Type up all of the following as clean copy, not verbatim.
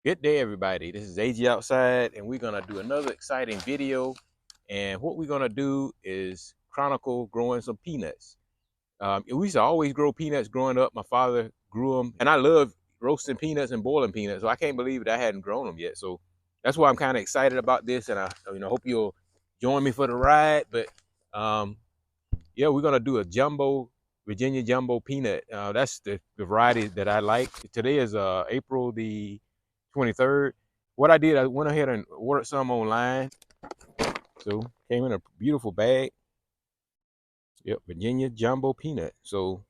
Good day, everybody. This is AG Outside, and we're gonna do another exciting video. And what we're gonna do is chronicle growing some peanuts. We used to always grow peanuts growing up. My father grew them, and I love roasting peanuts and boiling peanuts. So I can't believe that I hadn't grown them yet. So that's why I'm kind of excited about this, and I, hope you'll join me for the ride. But um, yeah, we're gonna do a Virginia jumbo peanut. That's the variety that I like. Today is April the 23rd. What I did, I went ahead and ordered some online. So came in a beautiful bag. Yep, Virginia jumbo peanut. So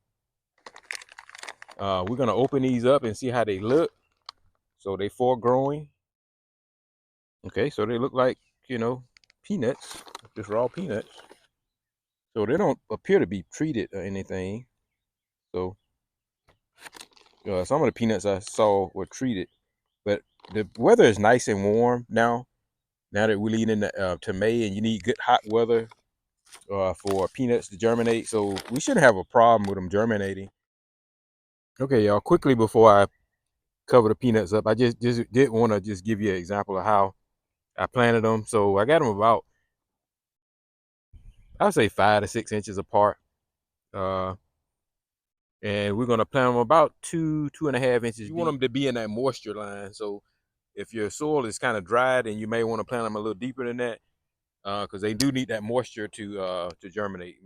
we're gonna open these up and see how they look. So they growing. Okay, so they look like peanuts, just raw peanuts. So they don't appear to be treated or anything. So some of the peanuts I saw were treated, but the weather is nice and warm now. Now that we're leading to May, and you need good hot weather for peanuts to germinate, so we shouldn't have a problem with them germinating. Okay, y'all. Quickly before I cover the peanuts up, I just did want to just give you an example of how I planted them. So I got them about, I would say, 5 to 6 inches apart. Uh, and we're gonna plant them about 2.5 inches. You want them to be in that moisture line. So if your soil is kind of dry, then you may want to plant them a little deeper than that, because they do need that moisture to germinate.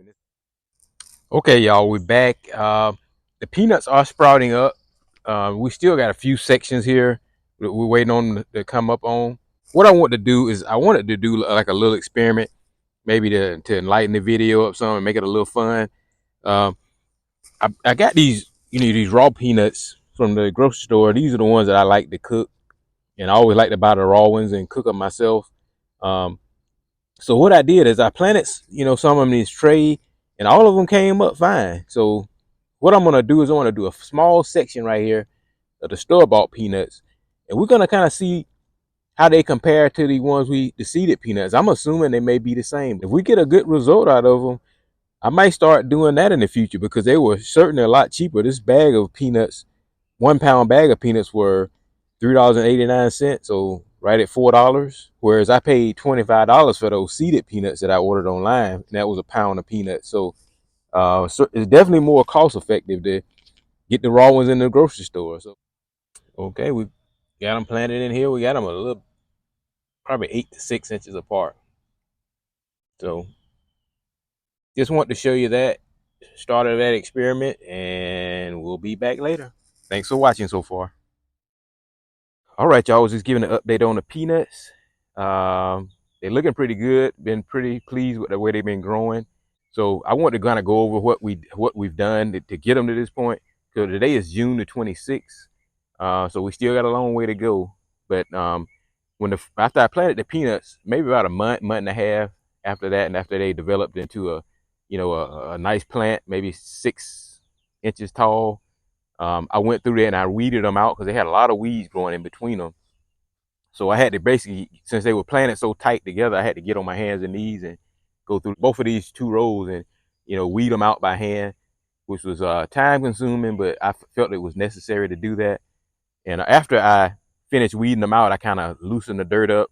Okay, y'all, we're back. The peanuts are sprouting up. We still got a few sections here that we're waiting on them to come up on. What I want to do is I wanted to do like a little experiment, maybe to enlighten the video up some and make it a little fun. Um, I got these, these raw peanuts from the grocery store. These are the ones that I like to cook, and I always like to buy the raw ones and cook them myself. Um, so what I did is I planted, some of them in this tray, and all of them came up fine. So what I'm gonna do is I want to do a small section right here of the store-bought peanuts, and we're gonna kind of see how they compare to the seeded peanuts. I'm assuming they may be the same. If we get a good result out of them, I might start doing that in the future, because they were certainly a lot cheaper. This bag of peanuts, 1 pound bag of peanuts, were $3.89, so right at $4. Whereas I paid $25 for those seeded peanuts that I ordered online, and that was a pound of peanuts. So it's definitely more cost effective to get the raw ones in the grocery store. So okay, we got them planted in here. We got them a little, probably 8 to 6 inches apart. So just want to show you that start of that experiment, and we'll be back later. Thanks for watching so far. All right, y'all, I was just giving an update on the peanuts. They're looking pretty good. Been pretty pleased with the way they've been growing. So I want to kind of go over what we've done to get them to this point. So today is June the 26th. So we still got a long way to go. But after I planted the peanuts, maybe about a month and a half after that, and after they developed into a nice plant, maybe 6 inches tall, I went through there and I weeded them out because they had a lot of weeds growing in between them. So I had to basically, since they were planted so tight together, I had to get on my hands and knees and go through both of these 2 rows and weed them out by hand, which was time consuming, but I felt it was necessary to do that. And after I finished weeding them out, I kind of loosened the dirt up.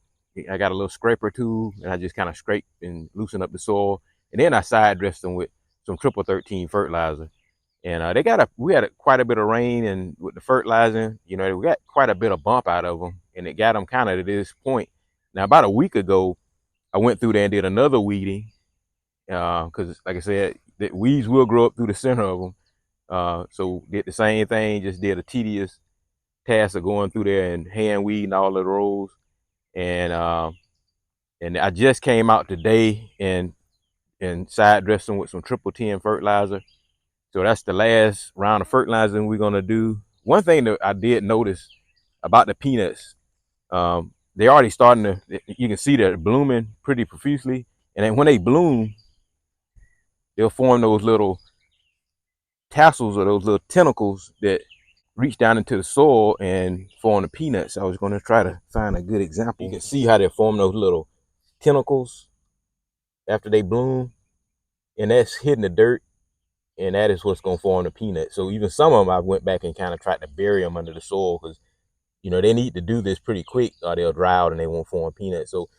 I got a little scraper tool, and I just kind of scraped and loosened up the soil. And then I side dressed them with some triple 13 fertilizer. And we had quite a bit of rain, and with the fertilizing, we got quite a bit of bump out of them, and it got them kind of to this point. Now, about a week ago, I went through there and did another weeding, because, like I said, the weeds will grow up through the center of them. So did the same thing, just did a tedious task of going through there and hand weeding all the rows. And I just came out today and side dressed them with some triple 10 fertilizer. So that's the last round of fertilizing we're gonna do. One thing that I did notice about the peanuts, they're already starting to, you can see they're blooming pretty profusely. And then when they bloom, they'll form those little tassels or those little tentacles that reach down into the soil and form the peanuts. I was gonna try to find a good example. You can see how they form those little tentacles after they bloom, and that's hitting the dirt, and that is what's gonna form the peanut. So even some of them, I went back and kind of tried to bury them under the soil, because You know, they need to do this pretty quick or they'll dry out and they won't form peanuts. So,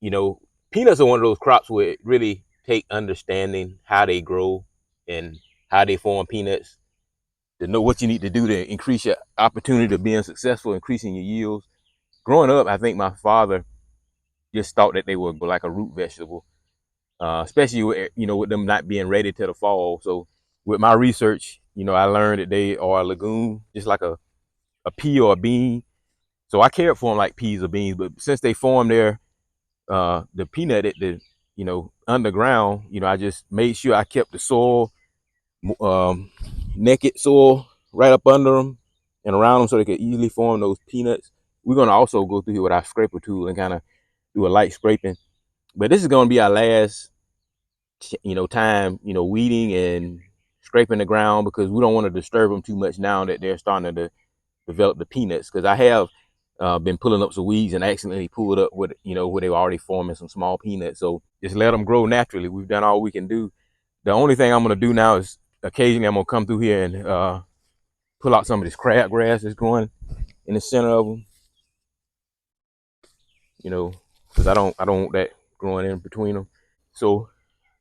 you know, peanuts are one of those crops where it really take understanding how they grow and how they form peanuts to know what you need to do to increase your opportunity of being successful, increasing your yields. Growing up, I think my father just thought that they were like a root vegetable, especially with, you know, with them not being ready till the fall. So with my research, you know, I learned that they are a legume, just like a pea or a bean. So I cared for them like peas or beans, but since they formed their the peanut at the, you know, underground, you know, I just made sure I kept the soil, um, naked soil right up under them and around them so they could easily form those peanuts. We're gonna also go through here with our scraper tool and kind of do a light scraping, but this is gonna be our last, you know, time, you know, weeding and scraping the ground because we don't want to disturb them too much now that they're starting to develop the peanuts. Because I have been pulling up some weeds and accidentally pulled up with, you know, where they were already forming some small peanuts. So just let them grow naturally. We've done all we can do. The only thing I'm gonna do now is occasionally I'm gonna come through here and pull out some of this crabgrass that's growing in the center of them. You know, because I don't want that growing in between them. So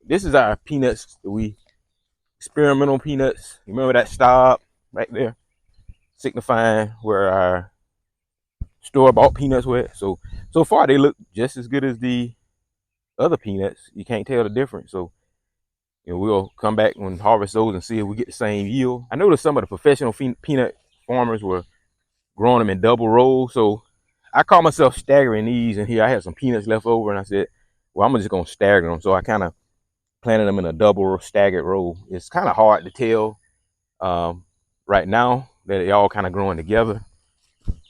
this is our peanuts that we experimental peanuts. You remember that stop right there, signifying where our store-bought peanuts were. So far they look just as good as the other peanuts. You can't tell the difference. So, you know, we'll come back when harvest those and see if we get the same yield. I noticed some of the professional peanut farmers were growing them in double rows. So I caught myself staggering these, and here I had some peanuts left over, and I said, well, I'm just gonna stagger them. So I kind of planted them in a double staggered row. It's kind of hard to tell right now that they all kind of growing together,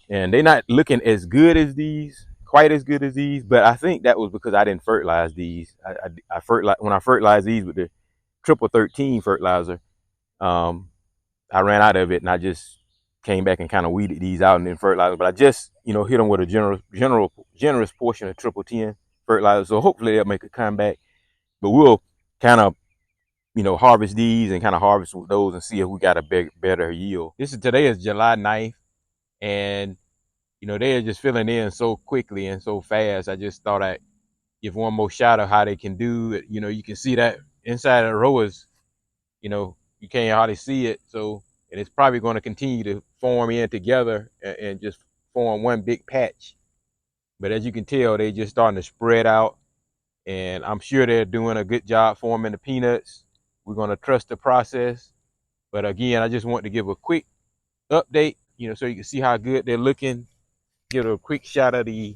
and they're not looking as good as these, quite as good as these. But I think that was because I didn't fertilize these. I fertilize when I fertilized these with the triple 13 fertilizer. Um, I ran out of it, and I just came back and kind of weeded these out and then fertilized. But I just, you know, hit them with a generous portion of triple 10 fertilizer. So hopefully they'll make a comeback. But we'll kind of, you know, harvest these and kind of harvest those and see if we got a better yield. Today is July 9th, and you know, they're just filling in so quickly and so fast. I just thought I'd give one more shot of how they can do it. You know, you can see that inside of the row is, you know, you can't hardly see it. So, and it's probably going to continue to form in together and just form one big patch. But as you can tell, they just starting to spread out, and I'm sure they're doing a good job forming the peanuts. We're going to trust the process. But again, I just want to give a quick update, you know, so you can see how good they're looking. Give a quick shot of the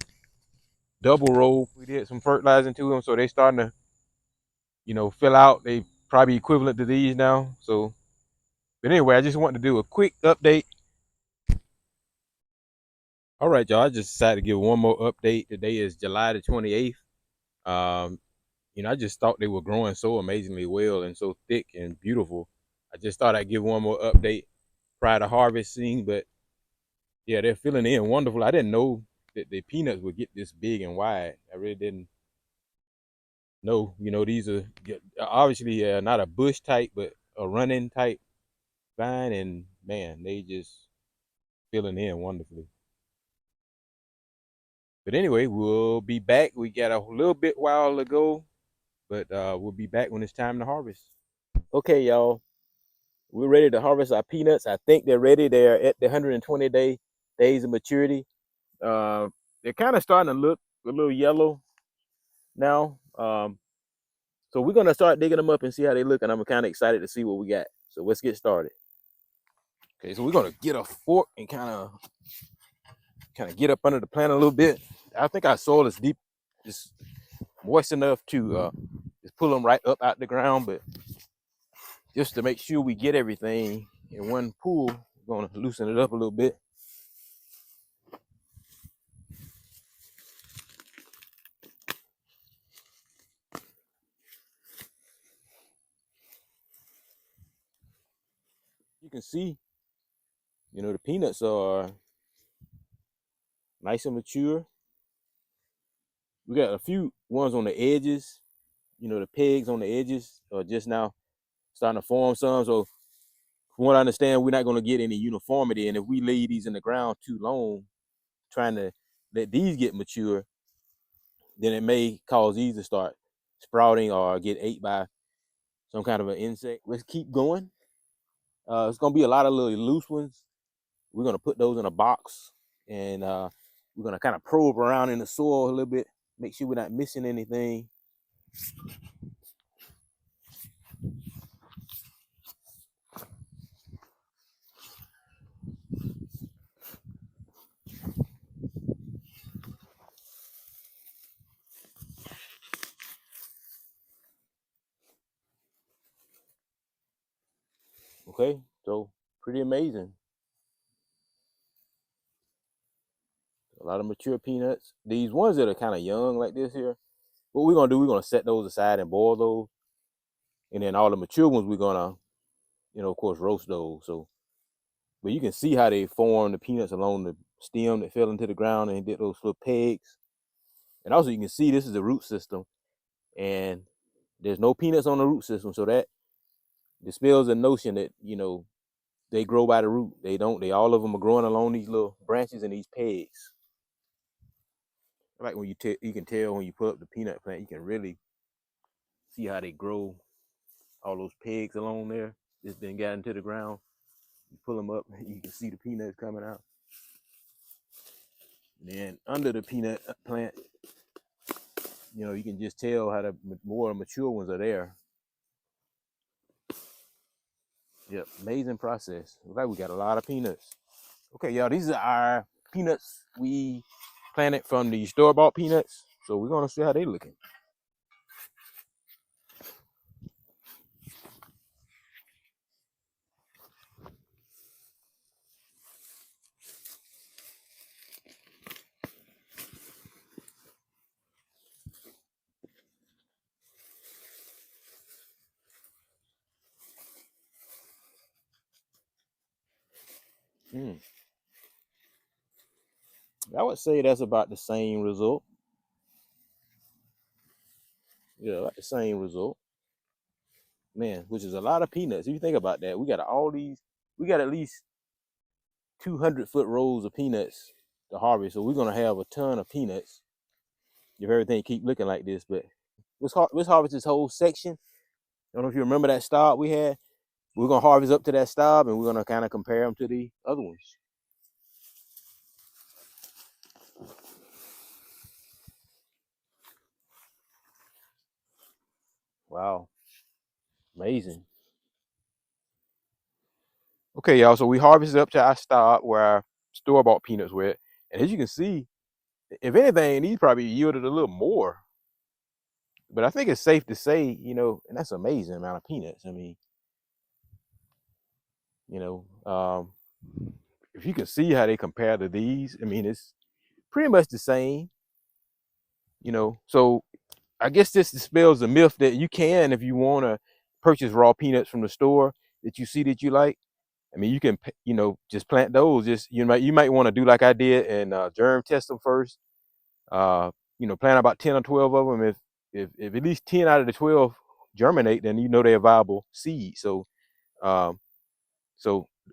double roll. We did some fertilizing to them, so they starting to, you know, fill out. They probably equivalent to these now. So, but anyway, I just wanted to do a quick update. All right, y'all. I just decided to give one more update. Today is July the 28th. Um, you know, I just thought they were growing so amazingly well and so thick and beautiful. I just thought I'd give one more update prior to harvesting, but yeah, they're filling in wonderful. I didn't know that the peanuts would get this big and wide. I really didn't know. You know, these are obviously not a bush type, but a running type vine, and man, they just filling in wonderfully. But anyway, we'll be back. We got a little bit while to go, but we'll be back when it's time to harvest. Okay, y'all, we're ready to harvest our peanuts. I think they're ready. They're at the 120 days of maturity. They're kind of starting to look a little yellow now. So we're gonna start digging them up and see how they look, and I'm kind of excited to see what we got. So let's get started. Okay, so we're gonna get a fork and kind of get up under the plant a little bit. I think our soil is deep, just moist enough to just pull them right up out the ground, but just to make sure we get everything in one pool, we're gonna loosen it up a little bit. You can see, you know, the peanuts are nice and mature. We got a few ones on the edges, you know, the pegs on the edges are just now starting to form some. So from what I understand, we're not going to get any uniformity. And if we leave these in the ground too long, trying to let these get mature, then it may cause these to start sprouting or get ate by some kind of an insect. Let's keep going. It's going to be a lot of little loose ones. We're going to put those in a box, and we're going to kind of probe around in the soil a little bit, make sure we're not missing anything. Okay, so pretty amazing. A lot of mature peanuts. These ones that are kind of young like this here, what we're going to do, we're going to set those aside and boil those. And then all the mature ones, we're going to, of course, roast those. So, but you can see how they form the peanuts along the stem that fell into the ground and did those little pegs. And also you can see this is the root system, and there's no peanuts on the root system. So that dispels the notion that, they grow by the root. They don't. All of them are growing along these little branches and these pegs. Like when you can tell when you pull up the peanut plant, you can really see how they grow. All those pegs along there just then got into the ground. You pull them up, you can see the peanuts coming out. And then under the peanut plant, you can just tell how the more mature ones are there. Yep, amazing process. Looks like we got a lot of peanuts. Okay, y'all, these are our peanuts we planted from the store-bought peanuts. So we're gonna see how they looking. I would say that's about the same result. Yeah, about the same result. Man, which is a lot of peanuts. If you think about that, we got at least 200-foot rows of peanuts to harvest. So we're gonna have a ton of peanuts if everything keep looking like this. But let's harvest this whole section. I don't know if you remember that stop we had. We're gonna harvest up to that stop, and we're gonna kind of compare them to the other ones. Wow, amazing. Okay, y'all. So we harvested up to our stop where our store-bought peanuts were at, and as you can see, if anything, these probably yielded a little more. But I think it's safe to say, and that's an amazing amount of peanuts. I mean, you know, um, if you can see how they compare to these, I mean, it's pretty much the same. So I guess this dispels the myth that you can, if you want to purchase raw peanuts from the store that you see that you like. I mean, you can, just plant those. Just you might want to do like I did and germ test them first. Plant about 10 or 12 of them. If at least 10 out of the 12 germinate, then they're viable seeds. So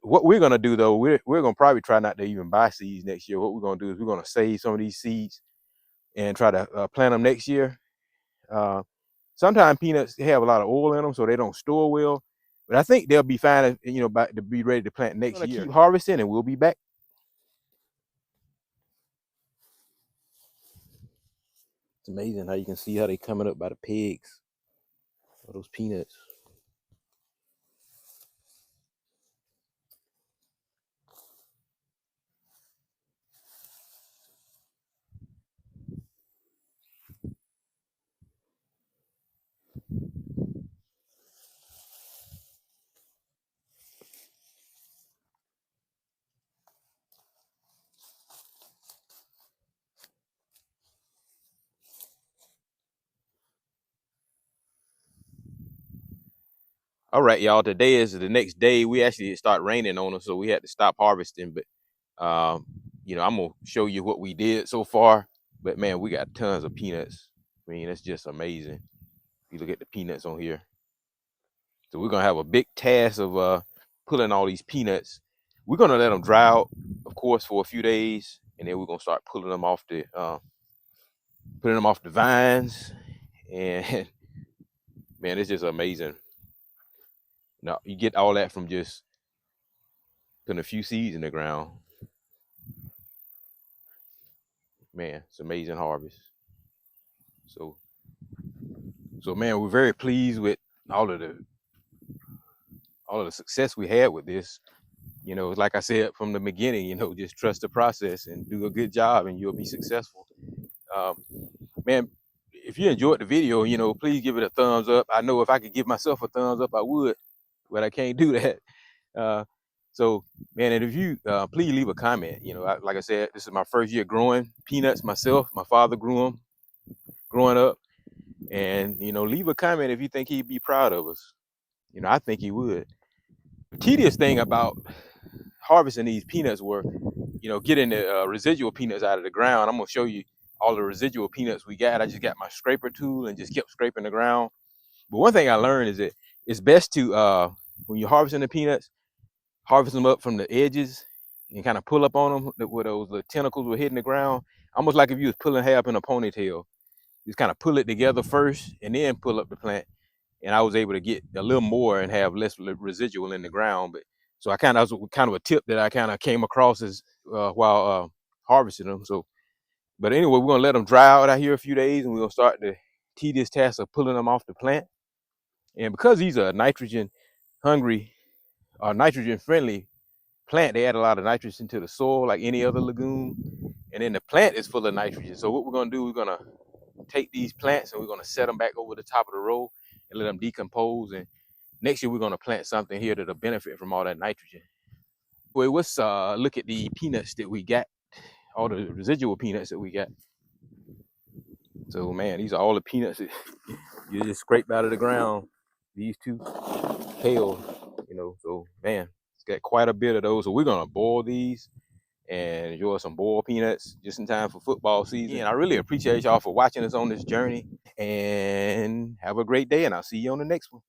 what we're gonna do though, we're gonna probably try not to even buy seeds next year. What we're gonna do is we're gonna save some of these seeds and try to plant them next year. Sometimes peanuts have a lot of oil in them, so they don't store well. But I think they'll be fine, to be ready to plant next year. Keep harvesting, and we'll be back. It's amazing how you can see how they coming up by the pegs of those peanuts. All right, y'all. Today is the next day. We actually start raining on us, so we had to stop harvesting. But I'm gonna show you what we did so far. But man, we got tons of peanuts. I mean, it's just amazing. If you look at the peanuts on here, so we're gonna have a big task of pulling all these peanuts. We're gonna let them dry out, of course, for a few days, and then we're gonna start pulling them off the vines. And man, it's just amazing. Now you get all that from just putting a few seeds in the ground. Man, it's amazing harvest. So man, we're very pleased with all of the success we had with this. You know, like I said from the beginning, you know, just trust the process and do a good job and you'll be successful. Man, if you enjoyed the video, you know, please give it a thumbs up. I know if I could give myself a thumbs up, I would, but I can't do that. So, man, and if you please leave a comment. You know, like I said, this is my first year growing peanuts myself. My father grew them growing up, and you know, leave a comment if you think he'd be proud of us. You know, I think he would. The tedious thing about harvesting these peanuts were, you know, getting the residual peanuts out of the ground. I'm gonna show you all the residual peanuts we got. I just got my scraper tool and just kept scraping the ground. But one thing I learned is that it's best to when you're harvesting the peanuts, harvest them up from the edges and kind of pull up on them where those little tentacles were hitting the ground, almost like if you was pulling hair up in a ponytail. Just kind of pull it together first and then pull up the plant. And I was able to get a little more and have less residual in the ground. But so I kind of was kind of a tip that I kind of came across as while harvesting them. So, but anyway, we're gonna let them dry out here a few days, and we're gonna start the tedious task of pulling them off the plant. And because these are nitrogen hungry or nitrogen friendly plant, they add a lot of nitrogen to the soil like any other legume, and then the plant is full of nitrogen. So what we're gonna do, we're gonna take these plants and we're gonna set them back over the top of the row and let them decompose. And next year we're gonna plant something here that'll benefit from all that nitrogen. Well, let's look at the peanuts that we got, all the residual peanuts that we got. So man, these are all the peanuts that you just scrape out of the ground. These two pale, you know. So man, it's got quite a bit of those. So we're gonna boil these and enjoy some boiled peanuts just in time for football season. And I really appreciate y'all for watching us on this journey, and have a great day, and I'll see you on the next one.